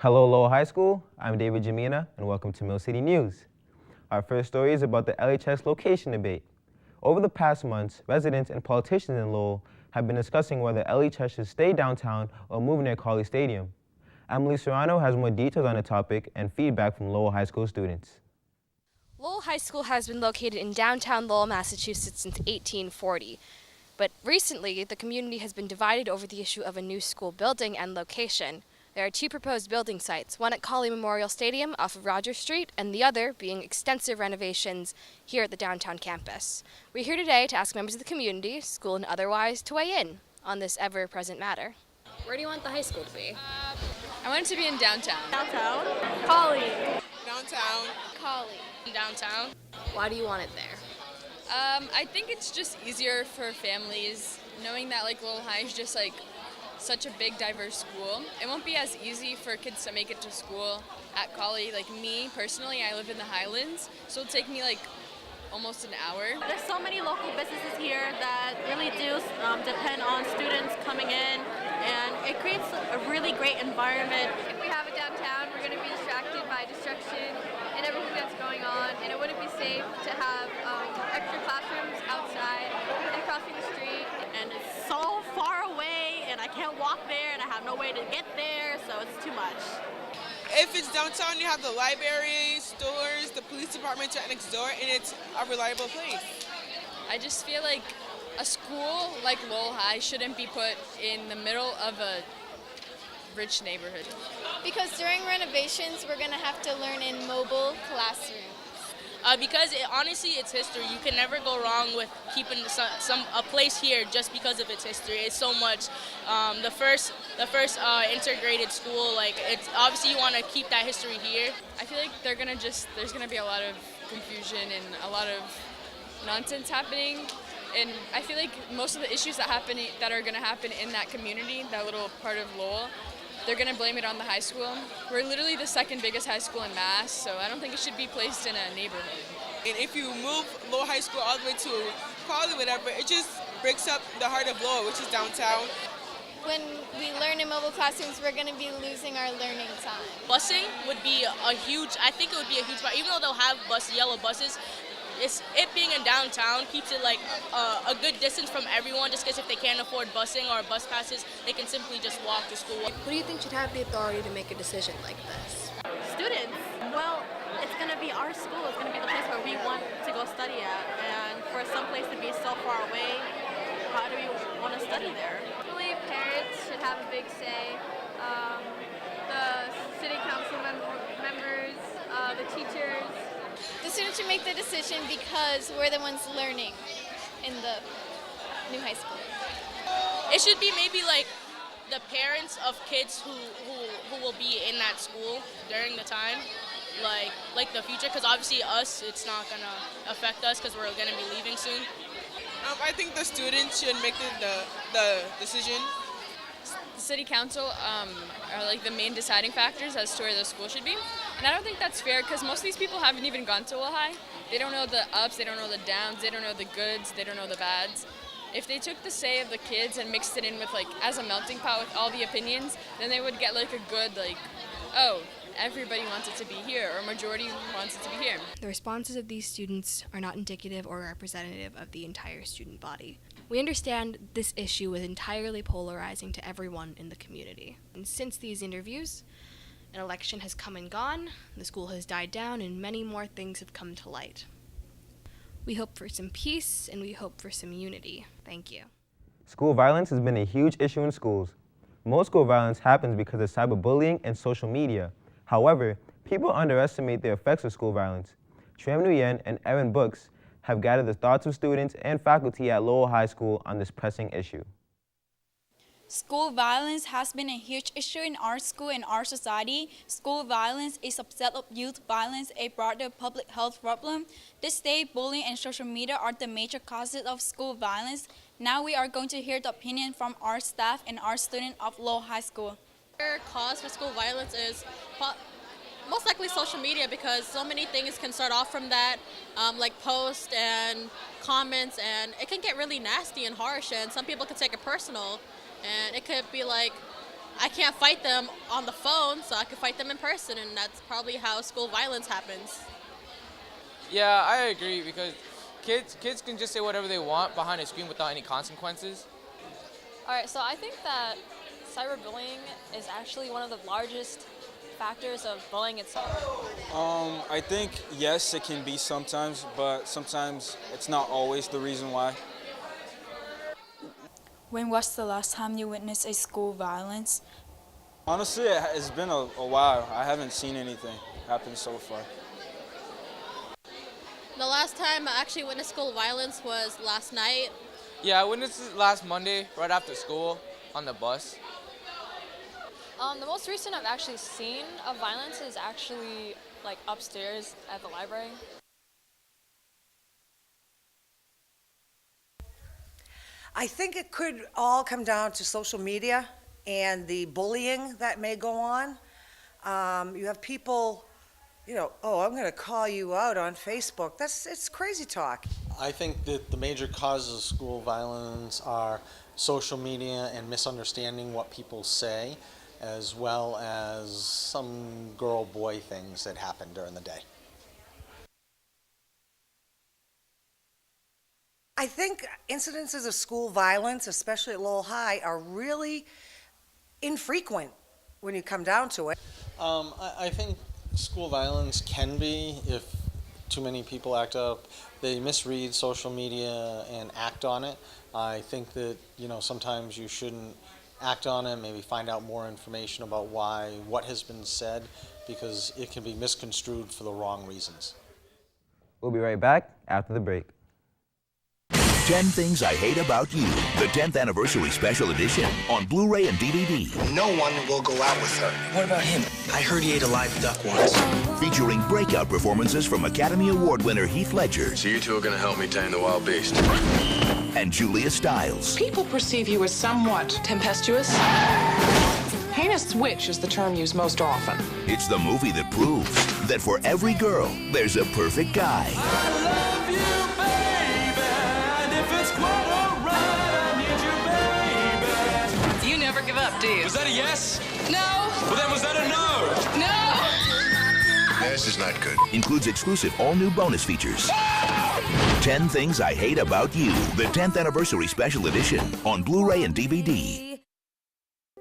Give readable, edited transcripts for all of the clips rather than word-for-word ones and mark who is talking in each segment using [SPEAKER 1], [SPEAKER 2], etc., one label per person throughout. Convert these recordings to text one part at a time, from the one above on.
[SPEAKER 1] Hello, Lowell High School. I'm David Jamina, and welcome to Mill City News. Our first story is about the LHS location debate. Over the past months, residents and politicians in Lowell have been discussing whether LHS should stay downtown or move near Carly Stadium. Emily Serrano has more details on the topic and feedback from Lowell High School students.
[SPEAKER 2] Lowell High School has been located in downtown Lowell, Massachusetts since 1840. But recently, the community has been divided over the issue of a new school building and location. There are two proposed building sites, one at Colley Memorial Stadium off of Rogers Street, and the other being extensive renovations here at the downtown campus. We're here today to ask members of the community, school and otherwise, to weigh in on this ever-present matter. Where do you want the high school to be?
[SPEAKER 3] I want it to be in downtown.
[SPEAKER 4] Downtown? Colley.
[SPEAKER 3] Downtown.
[SPEAKER 2] Colley.
[SPEAKER 3] Downtown.
[SPEAKER 2] Why do you want it there?
[SPEAKER 3] I think it's just easier for families knowing that Lowell High is just such a big, diverse school. It won't be as easy for kids to make it to school at Colley. Me personally, I live in the Highlands, so it'll take me almost an hour.
[SPEAKER 4] There's so many local businesses here that really do depend on students coming in, and it creates a really great environment.
[SPEAKER 5] If we have it downtown, we're going to be distracted by destruction and everything that's going on, and it wouldn't be safe to have extra classrooms outside and crossing the street.
[SPEAKER 4] And it's so far away, and I can't walk there, and I have no way to get there, so it's too much.
[SPEAKER 6] If it's downtown, you have the library, stores, the police department right next door, and it's a reliable place.
[SPEAKER 3] I just feel like a school like Lowell High shouldn't be put in the middle of a rich neighborhood.
[SPEAKER 5] Because during renovations, we're going to have to learn in mobile classrooms.
[SPEAKER 7] Honestly, it's history. You can never go wrong with keeping a place here just because of its history. It's so much. The first integrated school. It's obviously you want to keep that history here.
[SPEAKER 3] I feel like there's gonna be a lot of confusion and a lot of nonsense happening. And I feel like most of the issues that are going to happen in that community, that little part of Lowell, they're going to blame it on the high school. We're literally the second biggest high school in Mass, so I don't think it should be placed in a neighborhood.
[SPEAKER 6] And if you move Lowell High School all the way to Colley, whatever, it just breaks up the heart of Lowell, which is downtown.
[SPEAKER 5] When we learn in mobile classrooms, we're going to be losing our learning time.
[SPEAKER 7] Busing would be a huge part. Even though they'll have yellow buses, it being in downtown keeps it a good distance from everyone, just because if they can't afford busing or bus passes, they can simply just walk to school.
[SPEAKER 2] Who do you think should have the authority to make a decision like this?
[SPEAKER 4] Students, well, it's going to be our school. It's going to be the place where we want to go study at. And for some place to be so far away, how do we want to study there?
[SPEAKER 5] I believe parents should have a big say. The city council members, the teachers. The students should make the decision because we're the ones learning in the new high school.
[SPEAKER 7] It should be maybe the parents of kids who will be in that school during the time, like the future, because obviously us, it's not going to affect us because we're going to be leaving soon.
[SPEAKER 6] I think the students should make the decision.
[SPEAKER 3] The city council are the main deciding factors as to where the school should be. And I don't think that's fair because most of these people haven't even gone to Lowell High. They don't know the ups, they don't know the downs, they don't know the goods, they don't know the bads. If they took the say of the kids and mixed it in with as a melting pot with all the opinions, then they would get a good everybody wants it to be here or majority wants it to be here.
[SPEAKER 2] The responses of these students are not indicative or representative of the entire student body. We understand this issue is entirely polarizing to everyone in the community. And since these interviews, an election has come and gone, the school has died down, and many more things have come to light. We hope for some peace, and we hope for some unity. Thank you.
[SPEAKER 1] School violence has been a huge issue in schools. Most school violence happens because of cyberbullying and social media. However, people underestimate the effects of school violence. Tram Nguyen and Erin Brooks have gathered the thoughts of students and faculty at Lowell High School on this pressing issue.
[SPEAKER 8] School violence has been a huge issue in our school and our society. School violence is a subset of youth violence, a broader public health problem. This day, bullying and social media are the major causes of school violence. Now we are going to hear the opinion from our staff and our students of Lowell High School.
[SPEAKER 4] The cause for school violence is most likely social media, because so many things can start off from that, like posts and comments, and it can get really nasty and harsh, and some people can take it personal. And it could be I can't fight them on the phone, so I can fight them in person, and that's probably how school violence happens.
[SPEAKER 9] Yeah, I agree because kids can just say whatever they want behind a screen without any consequences.
[SPEAKER 10] All right, so I think that cyberbullying is actually one of the largest factors of bullying itself.
[SPEAKER 11] I think yes, it can be sometimes, but sometimes it's not always the reason why.
[SPEAKER 8] When was the last time you witnessed a school violence?
[SPEAKER 11] Honestly, it's been a while. I haven't seen anything happen so far.
[SPEAKER 4] The last time I actually witnessed school violence was last night.
[SPEAKER 9] Yeah, I witnessed it last Monday right after school on the bus.
[SPEAKER 10] The most recent I've actually seen of violence is actually like upstairs at the library.
[SPEAKER 12] I think it could all come down to social media and the bullying that may go on. You have people, oh, I'm going to call you out on Facebook. It's crazy talk.
[SPEAKER 13] I think that the major causes of school violence are social media and misunderstanding what people say, as well as some girl-boy things that happen during the day.
[SPEAKER 12] I think incidences of school violence, especially at Lowell High, are really infrequent when you come down to it.
[SPEAKER 13] I think school violence can be if too many people act up. They misread social media and act on it. I think that, sometimes you shouldn't act on it, maybe find out more information about what has been said, because it can be misconstrued for the wrong reasons.
[SPEAKER 1] We'll be right back after the break.
[SPEAKER 14] 10 Things I Hate About You, the 10th Anniversary Special Edition on Blu-ray and DVD.
[SPEAKER 15] No one will go out with her. What about him? I heard he ate a live duck once.
[SPEAKER 14] Featuring breakout performances from Academy Award winner Heath Ledger.
[SPEAKER 16] So you two are going to help me tame the wild beast.
[SPEAKER 14] And Julia Stiles.
[SPEAKER 17] People perceive you as somewhat tempestuous. Heinous witch is the term used most often.
[SPEAKER 14] It's the movie that proves that for every girl, there's a perfect guy.
[SPEAKER 17] You never give up, do you?
[SPEAKER 16] Was that a yes?
[SPEAKER 17] No.
[SPEAKER 16] Well, then was that a no?
[SPEAKER 17] No.
[SPEAKER 15] This is not good.
[SPEAKER 14] Includes exclusive all-new bonus features. 10 Things I Hate About You, the 10th Anniversary Special Edition on Blu-ray and DVD.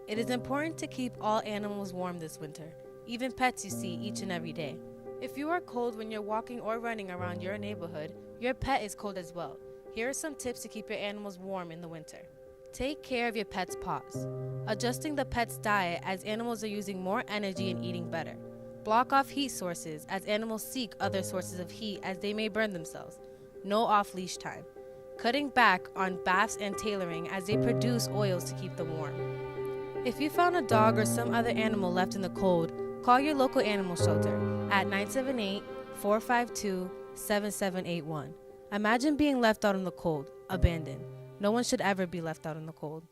[SPEAKER 18] It is important to keep all animals warm this winter, even pets you see each and every day. If you are cold when you're walking or running around your neighborhood, your pet is cold as well. Here are some tips to keep your animals warm in the winter. Take care of your pet's paws. Adjusting the pet's diet as animals are using more energy and eating better. Block off heat sources as animals seek other sources of heat as they may burn themselves. No off-leash time. Cutting back on baths and tailoring as they produce oils to keep them warm. If you found a dog or some other animal left in the cold, call your local animal shelter at 978-452-7781. Imagine being left out in the cold, abandoned. No one should ever be left out in the cold.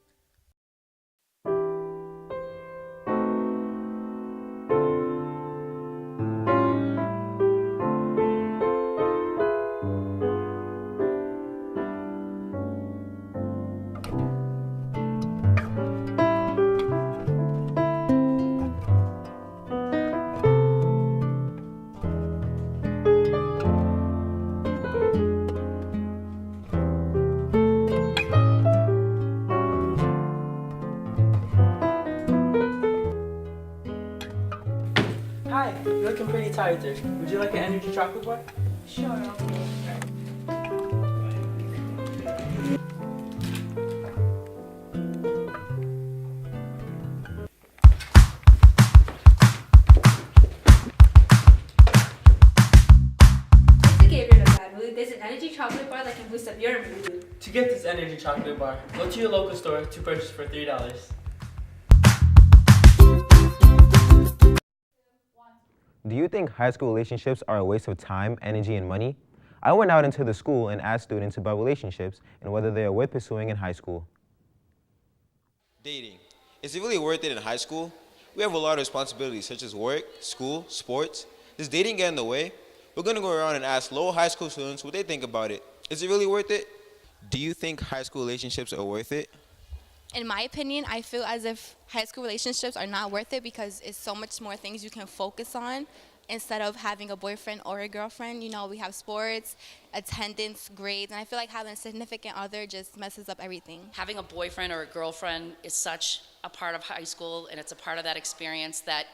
[SPEAKER 19] Hi, you're looking pretty tired there. Would you like an energy chocolate bar?
[SPEAKER 8] Sure, I'll take it.
[SPEAKER 20] There's an energy chocolate bar that can boost up your mood.
[SPEAKER 19] To get this energy chocolate bar, go to your local store to purchase for $3.
[SPEAKER 1] Do you think high school relationships are a waste of time, energy, and money? I went out into the school and asked students about relationships and whether they are worth pursuing in high school.
[SPEAKER 21] Dating. Is it really worth it in high school? We have a lot of responsibilities such as work, school, sports. Does dating get in the way? We're going to go around and ask Lowell high school students what they think about it. Is it really worth it? Do you think high school relationships are worth it?
[SPEAKER 5] In my opinion, I feel as if high school relationships are not worth it because it's so much more things you can focus on instead of having a boyfriend or a girlfriend. You know, we have sports, attendance, grades, and I feel like having a significant other just messes up everything.
[SPEAKER 22] Having a boyfriend or a girlfriend is such a part of high school, and it's a part of that experience that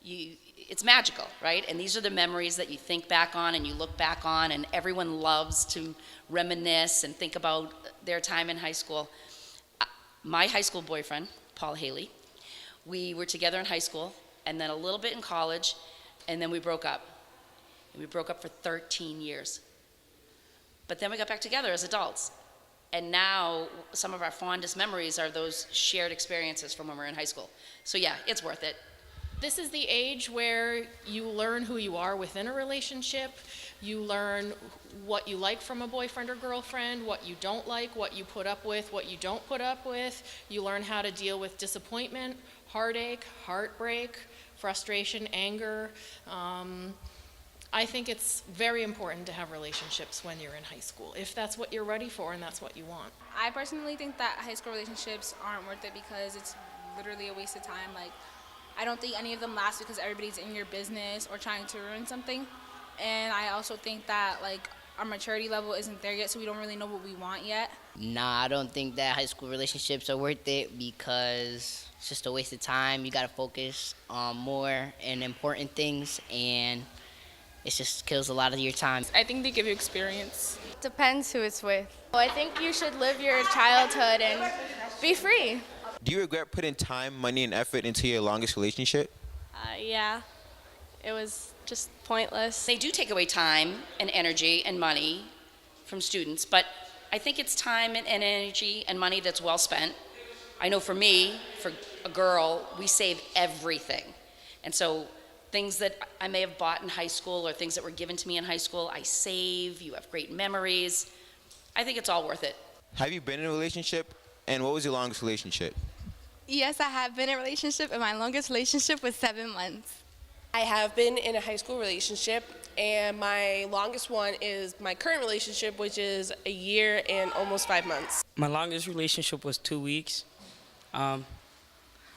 [SPEAKER 22] it's magical, right? And these are the memories that you think back on and you look back on, and everyone loves to reminisce and think about their time in high school. My high school boyfriend, Paul Haley, we were together in high school and then a little bit in college, and then we broke up. And we broke up for 13 years. But then we got back together as adults. And now some of our fondest memories are those shared experiences from when we were in high school. So yeah, it's worth it.
[SPEAKER 23] This is the age where you learn who you are within a relationship. You learn what you like from a boyfriend or girlfriend, what you don't like, what you put up with, what you don't put up with. You learn how to deal with disappointment, heartache, heartbreak, frustration, anger. I think it's very important to have relationships when you're in high school, if that's what you're ready for and that's what you want.
[SPEAKER 24] I personally think that high school relationships aren't worth it because it's literally a waste of time. Like, I don't think any of them last because everybody's in your business or trying to ruin something. And I also think that, like, our maturity level isn't there yet, so we don't really know what we want yet.
[SPEAKER 25] Nah, I don't think that high school relationships are worth it because it's just a waste of time. You gotta focus on more and important things, and it just kills a lot of your time.
[SPEAKER 24] I think they give you experience.
[SPEAKER 5] Depends who it's with. Well, I think you should live your childhood and be free.
[SPEAKER 21] Do you regret putting time, money, and effort into your longest relationship?
[SPEAKER 5] Yeah, it was just pointless.
[SPEAKER 22] They do take away time and energy and money from students, but I think it's time and energy and money that's well spent. I know for me, for a girl, we save everything. And so things that I may have bought in high school or things that were given to me in high school, I save. You have great memories. I think it's all worth it.
[SPEAKER 21] Have you been in a relationship, and what was your longest relationship?
[SPEAKER 5] Yes, I have been in a relationship, and my longest relationship was 7 months.
[SPEAKER 26] I have been in a high school relationship, and my longest one is my current relationship, which is a year and almost 5 months.
[SPEAKER 27] My longest relationship was 2 weeks. I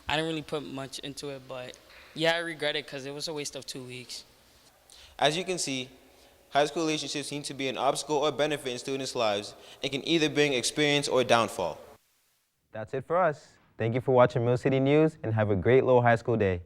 [SPEAKER 27] didn't really put much into it, but yeah, I regret it because it was a waste of 2 weeks.
[SPEAKER 21] As you can see, high school relationships seem to be an obstacle or benefit in students' lives and can either bring experience or downfall.
[SPEAKER 1] That's it for us. Thank you for watching Mill City News and have a great Lowell High School day.